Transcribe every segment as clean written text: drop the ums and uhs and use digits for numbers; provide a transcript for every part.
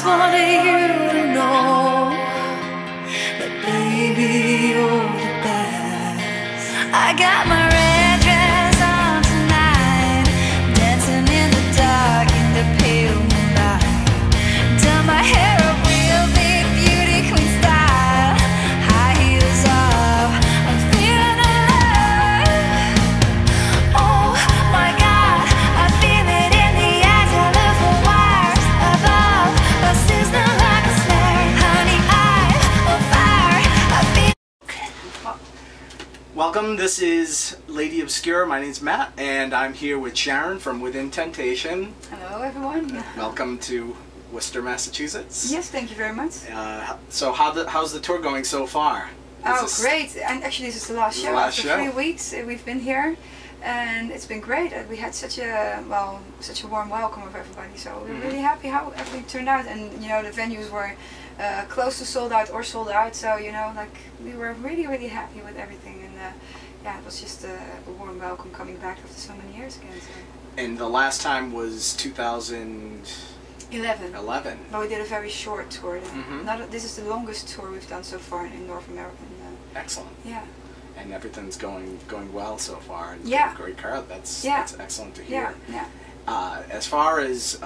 just wanted you to know that baby, you're the best. I got my red dress on tonight, dancing in the dark in the pale moonlight. Done my hair up real big, beauty queen style, high heels off, I'm feeling alive. Oh my God, I feel it in the eyes, I look for wires above, a sizzling like a snare. Honey, I'm on fire, I feel. Welcome, this is Lady Obscure. My name's Matt, and I'm here with Sharon from Within Temptation. Hello everyone. Welcome to Worcester, Massachusetts. Yes, thank you very much. So how's the tour going so far? Great. And actually this is the last show. After 3 weeks we've been here, and it's been great. We had such a warm welcome of everybody, so we're really happy how everything turned out. And you know, the venues were close to sold out or sold out, so you know, like, we were really happy with everything. And yeah, it was just a warm welcome coming back after so many years again. So. And the last time was 2011. But we did a very short tour then. This is the longest tour we've done so far in North America. Excellent. Yeah. And everything's going well so far. And great crowd. That's excellent to hear. Yeah. As far as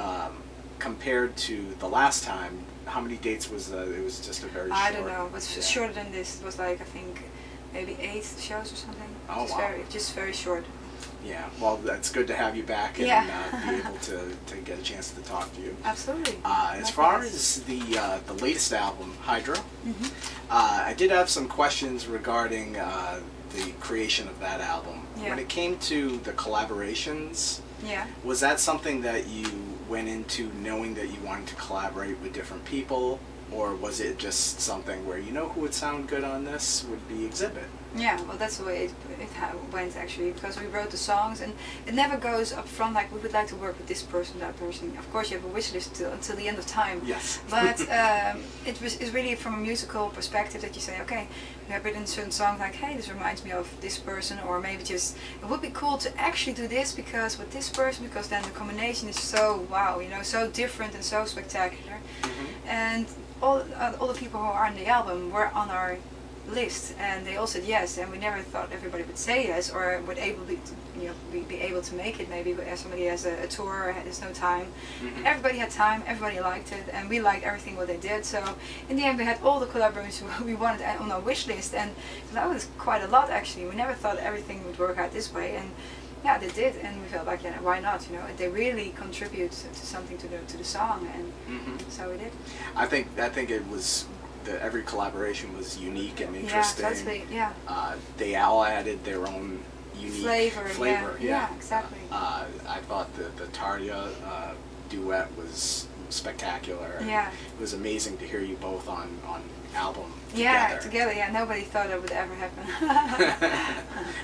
compared to the last time, how many dates was it? Was just a very short. I don't know. It was shorter than this. It was like, I think, maybe 8 shows or something. Oh, wow. Just very short. Yeah, well, that's good to have you back and be able to get a chance to talk to you. Absolutely. As far as the latest album, Hydra, I did have some questions regarding the creation of that album. Yeah. When it came to the collaborations, was that something that you went into knowing that you wanted to collaborate with different people? Or was it just something where, you know, who would sound good on this would be Exhibit? Yeah, well, that's the way it went actually, because we wrote the songs, and it never goes up front like, we would like to work with this person, that person. Of course, you have a wish list until the end of time. Yes. But it's really from a musical perspective that you say, okay, we have written certain songs like, hey, this reminds me of this person, or maybe just, it would be cool to actually do this because with this person, because then the combination is so wow, you know, so different and so spectacular. And all the people who are on the album were on our list, and they all said yes, and we never thought everybody would say yes or would be able to make it. Maybe as somebody has a tour or has no time. Everybody had time, everybody liked it, and we liked everything what they did. So in the end we had all the collaborations we wanted on our wish list, and that was quite a lot actually. We never thought everything would work out this way, and yeah, they did, and we felt like, yeah, why not? You know, they really contribute to something to the song, and so we did. I think it was every collaboration was unique and interesting. Yeah, exactly. Yeah. They all added their own unique flavor. Yeah, exactly. I thought the Tarja duet was spectacular. Yeah. It was amazing to hear you both on album together. Yeah, nobody thought that would ever happen.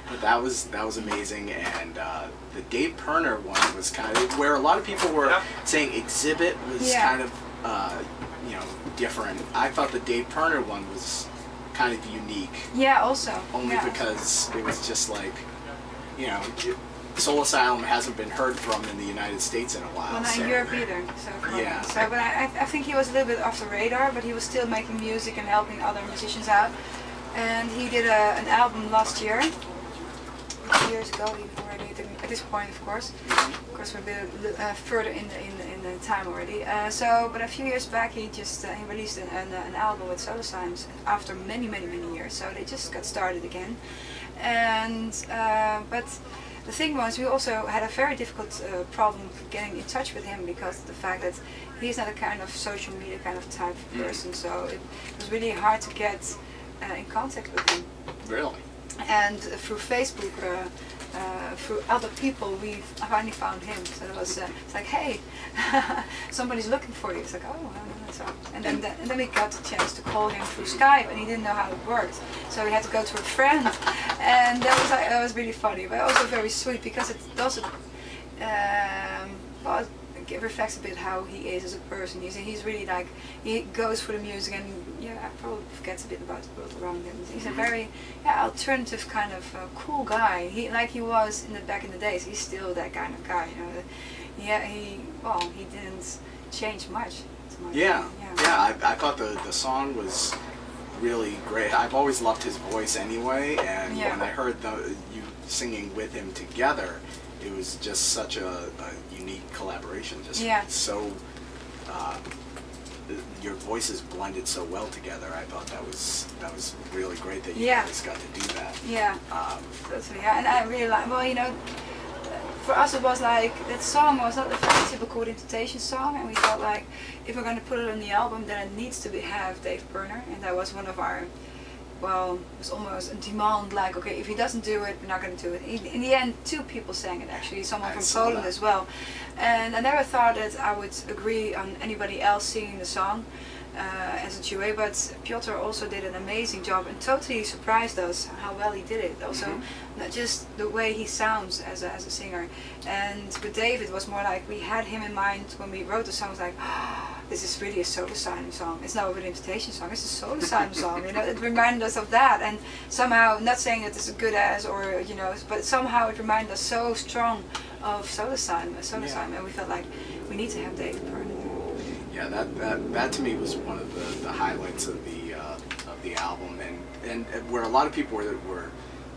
But that was amazing, and the Dave Pirner one was kind of where a lot of people were saying Exhibit was kind of you know, different. I thought the Dave Pirner one was kind of unique. Yeah, also. Only because it was just like, you know, Soul Asylum hasn't been heard from in the United States in a while. Well, not in Europe either. So So, but I think he was a little bit off the radar, but he was still making music and helping other musicians out. And he did an album last year. 2 years ago already, at this point, of course. Of course, we're a bit further in the time already. But a few years back, he released an album with Soul Asylum after many years. So they just got started again. And but the thing was, we also had a very difficult problem getting in touch with him because of the fact that he's not a kind of social media kind of type of person. So it was really hard to get in contact with him. Really? And through Facebook, through other people, we finally found him. So it was it's like, hey, somebody's looking for you. It's like, oh, and then we got the chance to call him through Skype, and he didn't know how it worked. So we had to go to a friend, and that was really funny, but also very sweet because it does well, it reflects a bit how he is as a person. He's really like, he goes for the music, and probably forgets a bit about the world around him. He's a very alternative kind of cool guy. He was back in the days. He's still that kind of guy, you know. He didn't change much. to my Yeah, opinion. I thought the song was really great. I've always loved his voice anyway, and when I heard you singing with him together, it was just such a unique collaboration. Just so your voices blended so well together. I thought that was really great that you guys got to do that. Yeah, totally. Yeah, and I really like. Well, you know, for us it was like that song was not a very typical invitation song, and we felt like if we're going to put it on the album, then it needs to have Dave Pirner, and that was one of our. Well, it was almost a demand, like, okay, if he doesn't do it, we're not going to do it. In the end, 2 people sang it, actually, someone from Poland as well. And I never thought that I would agree on anybody else singing the song as a duet, but Piotr also did an amazing job and totally surprised us how well he did it. Also, not just the way he sounds as a singer. And with Dave, it was more like we had him in mind when we wrote the song. It was like, oh, this is really a Soul Asylum song. It's not an invitation song, it's a Soul Asylum song. You know, it reminded us of that, and somehow, not saying that it's as good as, or you know, but somehow it reminded us so strong of Soul Asylum, and we felt like we need to have Dave Pirner. Yeah, that to me was one of the highlights of the album, and where a lot of people were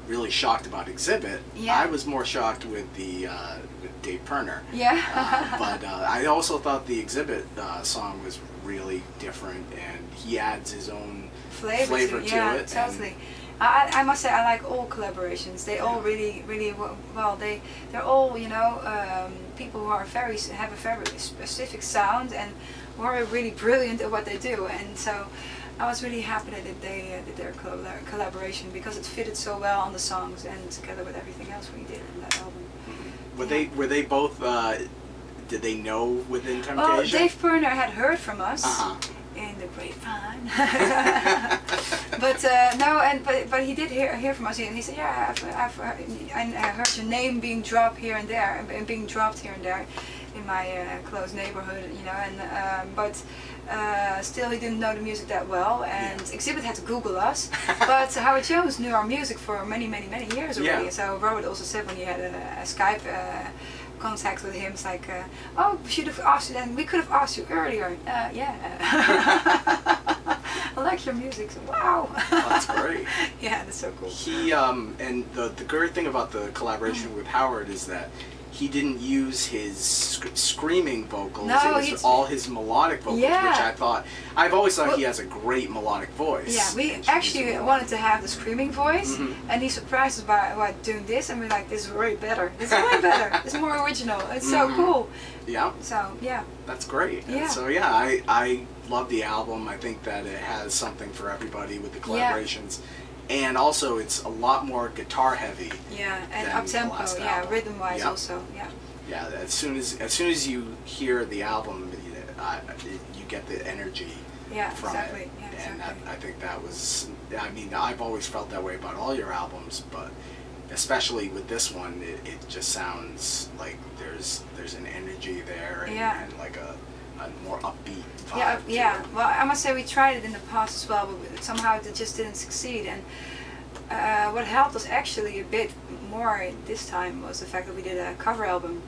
really shocked about Exhibit. I was more shocked with with Dave Pirner. But I also thought the Exhibit song was really different, and he adds his own flavor to it. Yeah, totally. I must say I like all collaborations. They all really well. They're all, you know, people who are have a very specific sound and who are really brilliant at what they do. And so I was really happy that they did their collaboration, because it fitted so well on the songs and together with everything else we did in that album. Were they both? Did they know within Temptation? Well, Dave Pirner had heard from us. In the grapevine. But no, but he did hear from us, and he said, yeah, I heard your name being dropped here and there, and being dropped here and there in my close neighborhood, you know, and but still he didn't know the music that well, and Exhibit had to Google us, but Howard Jones knew our music for many years already. So Robert also said when he had a Skype contact with him, it's like, oh, we should have asked you then, we could have asked you earlier. I like your music, so wow. That's great. Yeah, that's so cool. He and the great thing about the collaboration with Howard is that he didn't use his screaming vocals. No, it was all his melodic vocals, which I've always thought he has a great melodic voice. Yeah, we actually wanted to have the screaming voice, and he surprised us by doing this, and we're like, this is way better. This is way better. It's more original. It's so cool. Yeah. So, yeah. That's great. Yeah. And so, yeah, I love the album. I think that it has something for everybody with the collaborations. And also, it's a lot more guitar heavy. Yeah, and up tempo. Yeah, rhythm wise also. Yeah. Yeah, as soon as you hear the album, you get the energy from it. Yeah, and I think that was. I mean, I've always felt that way about all your albums, but especially with this one, it just sounds like there's an energy there, and like a more upbeat vibe. Yeah. Well, I must say we tried it in the past as well, but somehow it just didn't succeed. And what helped us actually a bit more this time was the fact that we did a cover album,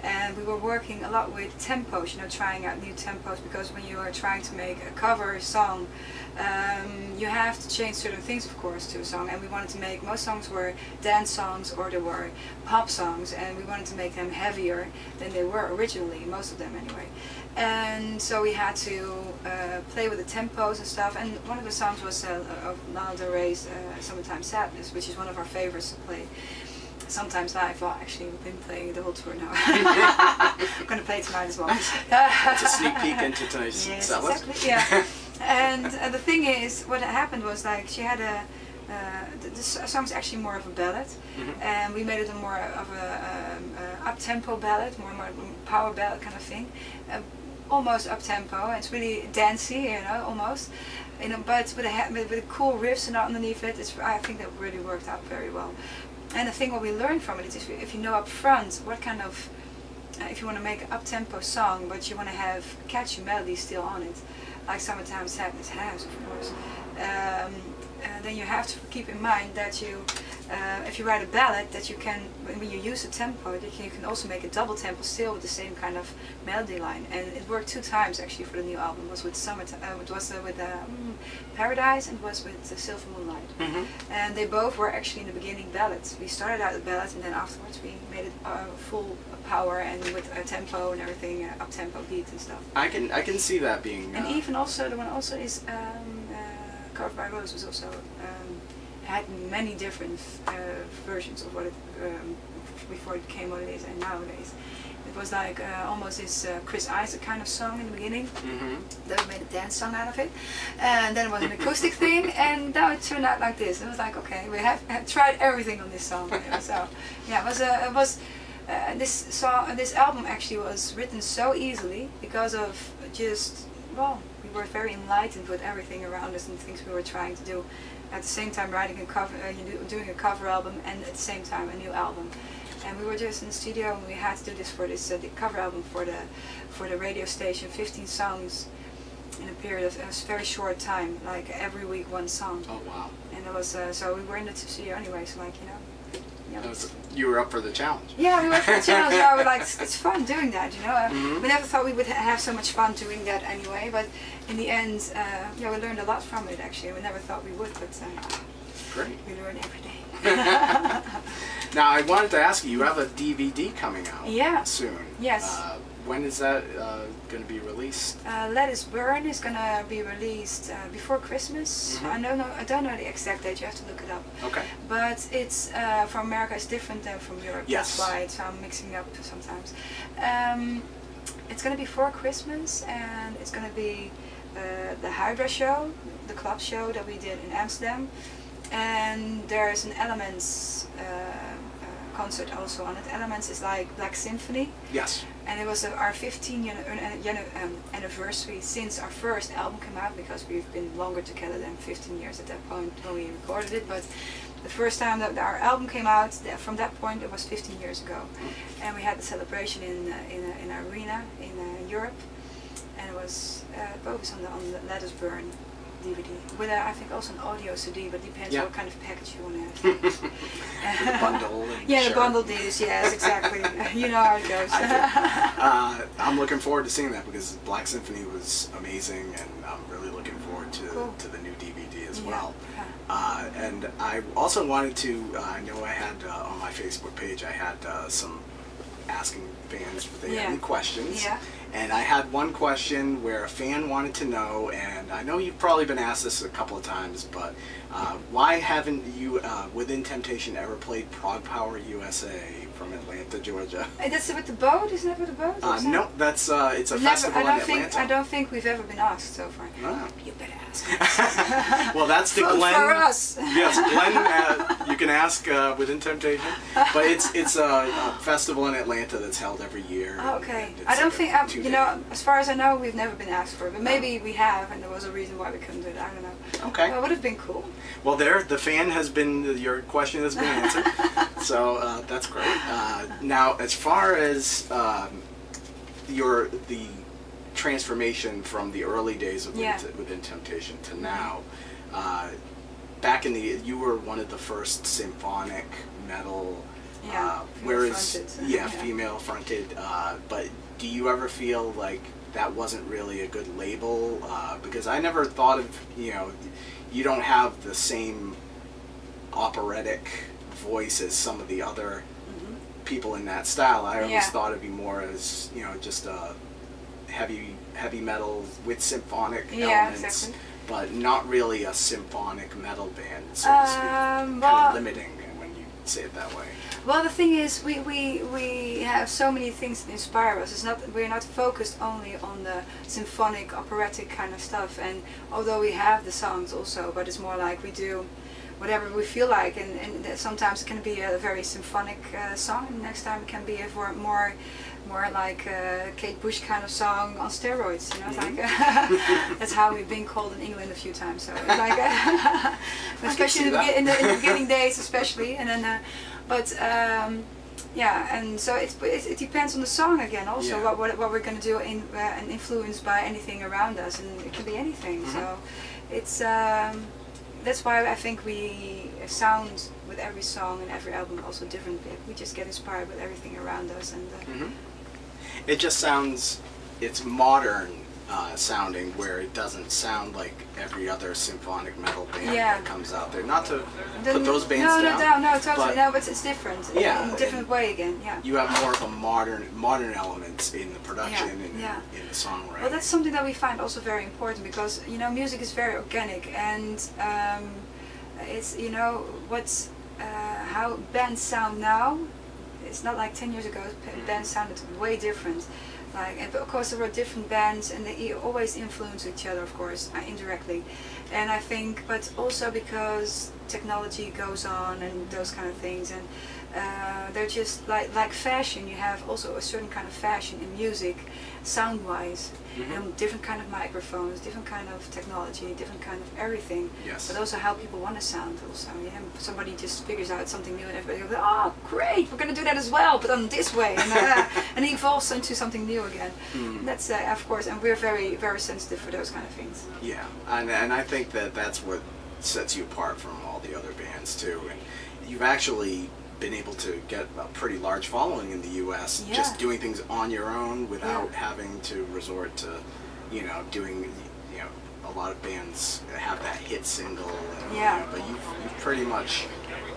and we were working a lot with tempos, you know, trying out new tempos, because when you are trying to make a cover song, you have to change certain things, of course, to a song. And we wanted to make, most songs were dance songs or they were pop songs, and we wanted to make them heavier than they were originally, most of them anyway. And so we had to play with the tempos and stuff, and one of the songs was of Lana Del Rey's Summertime Sadness, which is one of our favorites to play sometimes live. Well, actually we've been playing the whole tour now. I'm going to play it tonight as well. It's a sneak peek into tonight's set list. Exactly, yeah. And the thing is, what happened was, like, she had the song's actually more of a ballad, and we made it a more of a up-tempo ballad, more power ballad kind of thing, almost up-tempo. It's really dancey, you know, almost, you know, but with the cool riffs and underneath it. I think that really worked out very well. And I think what we learned from it is if you know up front what kind of, if you want to make an up-tempo song, but you want to have catchy melody still on it, like Summertime Sadness has, of course, then you have to keep in mind that you if you write a ballad, that you can, when you use a tempo, that you can also make a double tempo still with the same kind of melody line. And it worked 2 times actually for the new album. It was with Paradise, and it was with Silver Moonlight. And they both were actually in the beginning ballads. We started out with ballads, and then afterwards we made it full power and with a tempo and everything, up tempo beat and stuff. I can see that being. And even also the one also is Covered by Rose was also had many different versions of what it before it became what it is and nowadays. It was like almost this Chris Isaac kind of song in the beginning. Then we made a dance song out of it, and then it was an acoustic thing, and now it turned out like this. It was like, okay, we have tried everything on this song. So yeah, it was this album actually was written so easily because of just, well, we were very enlightened with everything around us and things we were trying to do. At the same time writing a cover, doing a cover album, and at the same time a new album. And we were just in the studio, and we had to do this for this the cover album for the radio station, 15 songs in a period of a very short time, like every week 1 song. Oh wow! And it was so we were in the studio anyway, so like you were up for the challenge. Yeah, we were up for the challenge. I was like, it's fun doing that, you know. We never thought we would have so much fun doing that anyway, but in the end, yeah, we learned a lot from it actually. We never thought we would, but great. We learn every day. Now, I wanted to ask you, you have a DVD coming out soon. Yes. When is that going to be released? Let Us Burn is going to be released before Christmas. I don't know the exact date. You have to look it up. Okay. But it's from America. It's different than from Europe. Yes. That's why I'm mixing up sometimes. It's going to be before Christmas, and it's going to be the Hydra show, the club show that we did in Amsterdam, and there's an Elements concert also on it. Elements is like Black Symphony. Yes. And it was our 15th anniversary since our first album came out, because we've been longer together than 15 years at that point when we recorded it. But the first time that our album came out, from that point it was 15 years ago. And we had the celebration in an arena in Europe, and it was focused on the Let Us Burn DVD, with I think also an audio CD, but depends what kind of package you want to have. The bundle. Yeah, the bundle deals, yes, exactly. You know how it goes. I'm looking forward to seeing that, because Black Symphony was amazing, and I'm really looking forward to the new DVD as well. And I also wanted to, I know I had on my Facebook page, I had some asking fans if they had any questions. And I had one question where a fan wanted to know, and I know you've probably been asked this a couple of times, but why haven't you, Within Temptation, ever played Prog Power USA from Atlanta, Georgia? That's with the boat? Isn't that with the boat? No, that's it's a festival in Atlanta. I don't think we've ever been asked so far. No. You better ask. Well, that's the Vote Glenn. for us. Yes, Glenn. You can ask Within Temptation, but it's a festival in Atlanta that's held every year. Oh, okay. I don't think you know. As far as I know, we've never been asked for it, but maybe we have, and there was a reason why we couldn't do it. I don't know. Okay. Well, it would have been cool. Well, the fan has been, your question has been answered, so that's great. Now, as far as the transformation from the early days of Within Temptation to now, back in you were one of the first symphonic metal, whereas female fronted. But do you ever feel like that wasn't really a good label? Because I never thought of, you don't have the same operatic voice as some of the other people in that style. I always thought it'd be more as, just a heavy metal with symphonic elements, but not really a symphonic metal band, so to speak. Kind of limiting when you say it that way. Well, the thing is, we have so many things that inspire us. We're not focused only on the symphonic, operatic kind of stuff. And although we have the songs also, but it's more like we do whatever we feel like. And sometimes it can be a very symphonic song, and next time it can be a more like a Kate Bush kind of song on steroids. It's like that's how we've been called in England a few times. So it's like, especially in the beginning days, especially, and then. And so it depends on the song again. Also, what we're going to do and influenced by anything around us, and it can be anything. So it's that's why I think we sound with every song and every album also different. We just get inspired with everything around us, and it just sounds, it's modern sounding, where it doesn't sound like every other symphonic metal band that comes out there. Not to put those bands down. No, totally. No, but it's different. Yeah, in a different way again. Yeah. You have more of a modern elements in the production and in the songwriting. Well, that's something that we find also very important, because you know, music is very organic, and it's, you know, what's how bands sound now. It's not like 10 years ago. Bands sounded way different. Like, and of course there were different bands, and they always influence each other, of course, indirectly. And I think, but also because technology goes on and those kind of things, and they're just like fashion. You have also a certain kind of fashion in music, sound-wise, and different kind of microphones, different kind of technology, different kind of everything. Yes. But also how people want to sound. Also, yeah, somebody just figures out something new, and everybody goes, "Oh, great! We're going to do that as well, but on this way," and it evolves into something new again. That's of course, and we're very, very sensitive for those kind of things. Yeah, and I think that's what sets you apart from all the other bands too. And you've actually been able to get a pretty large following in the U.S. just doing things on your own without having to resort to, you know, doing, you know, a lot of bands have that hit single. And, you know, but you've pretty much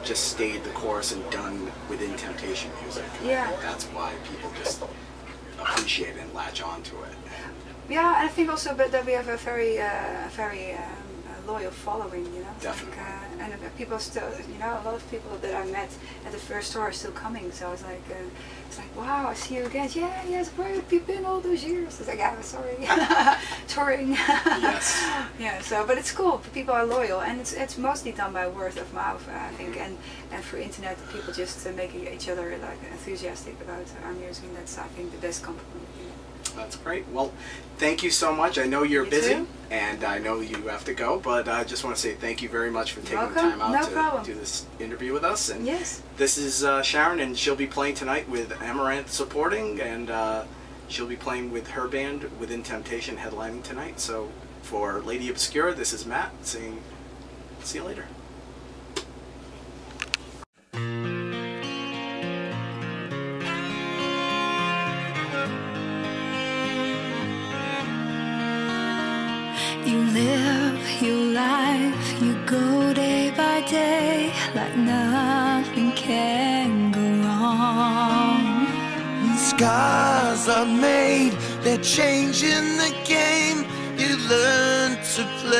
just stayed the course and done within Temptation music. Yeah. And that's why people just appreciate it and latch onto it. Yeah, and I think also that we have a very, loyal following, you know. Definitely. Like, and people still, you know, a lot of people that I met at the first tour are still coming. So it's like, wow, I see you again. Yeah, yes, where have you been all those years? It's like, yeah, sorry, touring. Yes. Yeah. So, but it's cool. People are loyal, and it's mostly done by word of mouth, I think, and through internet, people just making each other like enthusiastic about our music. And that's, I think, the best compliment. That's great. Well, thank you so much. I know you're busy, too. And I know you have to go, but I just want to say thank you very much for taking the time out to do this interview with us. And this is Sharon, and she'll be playing tonight with Amaranth supporting, and she'll be playing with her band Within Temptation headlining tonight. So for Lady Obscura, this is Matt saying, see you later. You live your life, you go day by day, like nothing can go wrong. When scars are made, they're changing the game. You learn to play.